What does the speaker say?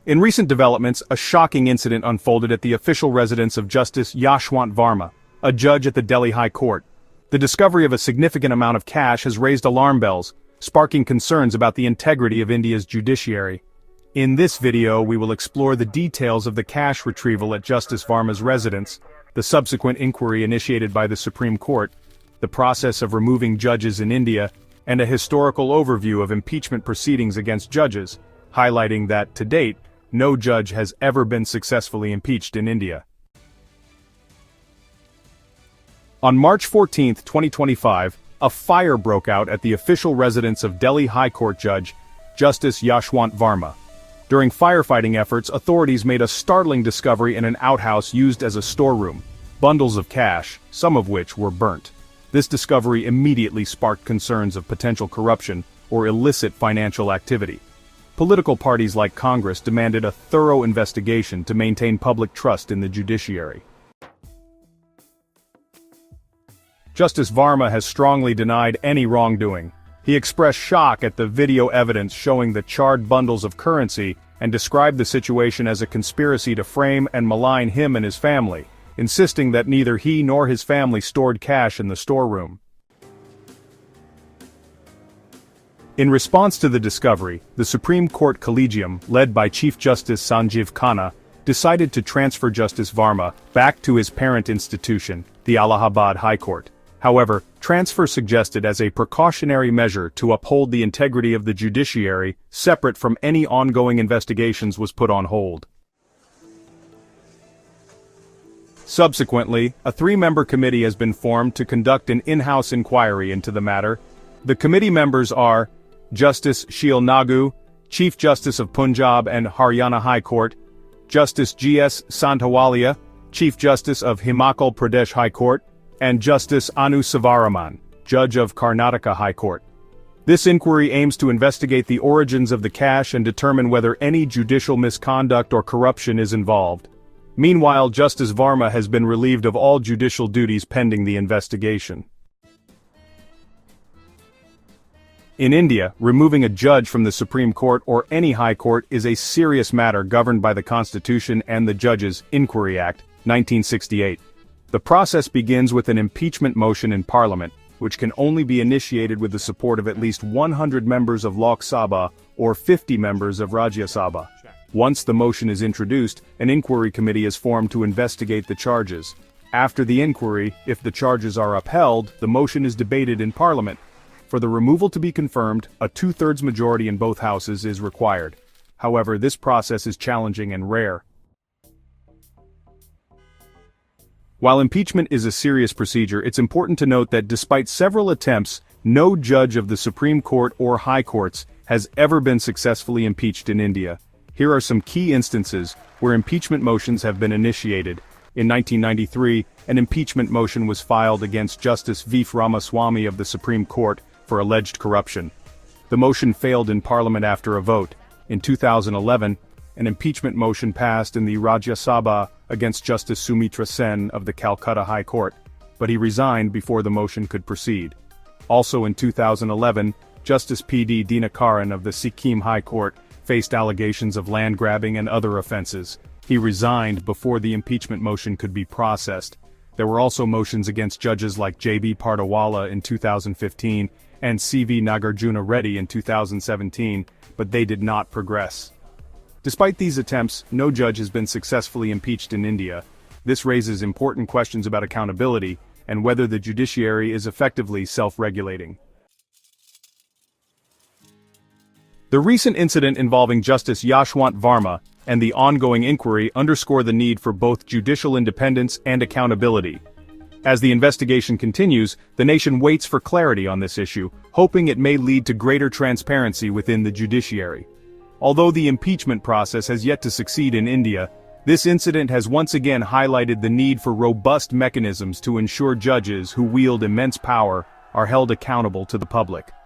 In recent developments, a shocking incident unfolded at the official residence of Justice Yashwant Varma, a judge at the Delhi High Court. The discovery of a significant amount of cash has raised alarm bells, sparking concerns about the integrity of India's judiciary. In this video, we will explore the details of the cash retrieval at Justice Varma's residence, the subsequent inquiry initiated by the Supreme Court, the process of removing judges in India, and a historical overview of impeachment proceedings against judges, highlighting that, to date, no judge has ever been successfully impeached in India. On March 14, 2025, a fire broke out at the official residence of Delhi High Court Judge, Justice Yashwant Varma. During firefighting efforts, authorities made a startling discovery in an outhouse used as a storeroom: bundles of cash, some of which were burnt. This discovery immediately sparked concerns of potential corruption or illicit financial activity. Political parties like Congress demanded a thorough investigation to maintain public trust in the judiciary. Justice Varma has strongly denied any wrongdoing. He expressed shock at the video evidence showing the charred bundles of currency and described the situation as a conspiracy to frame and malign him and his family, insisting that neither he nor his family stored cash in the storeroom. In response to the discovery, the Supreme Court Collegium, led by Chief Justice Sanjeev Khanna, decided to transfer Justice Varma back to his parent institution, the Allahabad High Court. However, transfer suggested as a precautionary measure to uphold the integrity of the judiciary, separate from any ongoing investigations, was put on hold. Subsequently, a three-member committee has been formed to conduct an in-house inquiry into the matter. The committee members are Justice Sheel Nagu, Chief Justice of Punjab and Haryana High Court; Justice GS Sandhawalia, Chief Justice of Himachal Pradesh High Court; and Justice Anu Sivaraman, Judge of Karnataka High Court. This inquiry aims to investigate the origins of the cash and determine whether any judicial misconduct or corruption is involved. Meanwhile, Justice Varma has been relieved of all judicial duties pending the investigation. In India, removing a judge from the Supreme Court or any high court is a serious matter governed by the Constitution and the Judges' Inquiry Act, 1968. The process begins with an impeachment motion in Parliament, which can only be initiated with the support of at least 100 members of Lok Sabha or 50 members of Rajya Sabha. Once the motion is introduced, an inquiry committee is formed to investigate the charges. After the inquiry, if the charges are upheld, the motion is debated in Parliament. For the removal to be confirmed, a two-thirds majority in both houses is required. However, this process is challenging and rare. While impeachment is a serious procedure, it's important to note that despite several attempts, no judge of the Supreme Court or High Courts has ever been successfully impeached in India. Here are some key instances where impeachment motions have been initiated. In 1993, an impeachment motion was filed against Justice V. Ramaswamy of the Supreme Court for alleged corruption. The motion failed in Parliament after a vote. In 2011, an impeachment motion passed in the Rajya Sabha against Justice Sumitra Sen of the Calcutta High Court, but he resigned before the motion could proceed. Also in 2011, Justice P.D. Dinakaran of the Sikkim High Court faced allegations of land grabbing and other offenses. He resigned before the impeachment motion could be processed. There were also motions against judges like J.B. Pardawala in 2015 and C.V. Nagarjuna Reddy in 2017, but they did not progress. Despite these attempts, no judge has been successfully impeached in India. This raises important questions about accountability and whether the judiciary is effectively self-regulating. The recent incident involving Justice Yashwant Varma and the ongoing inquiry underscore the need for both judicial independence and accountability. As the investigation continues, the nation waits for clarity on this issue, hoping it may lead to greater transparency within the judiciary. Although the impeachment process has yet to succeed in India, this incident has once again highlighted the need for robust mechanisms to ensure judges who wield immense power are held accountable to the public.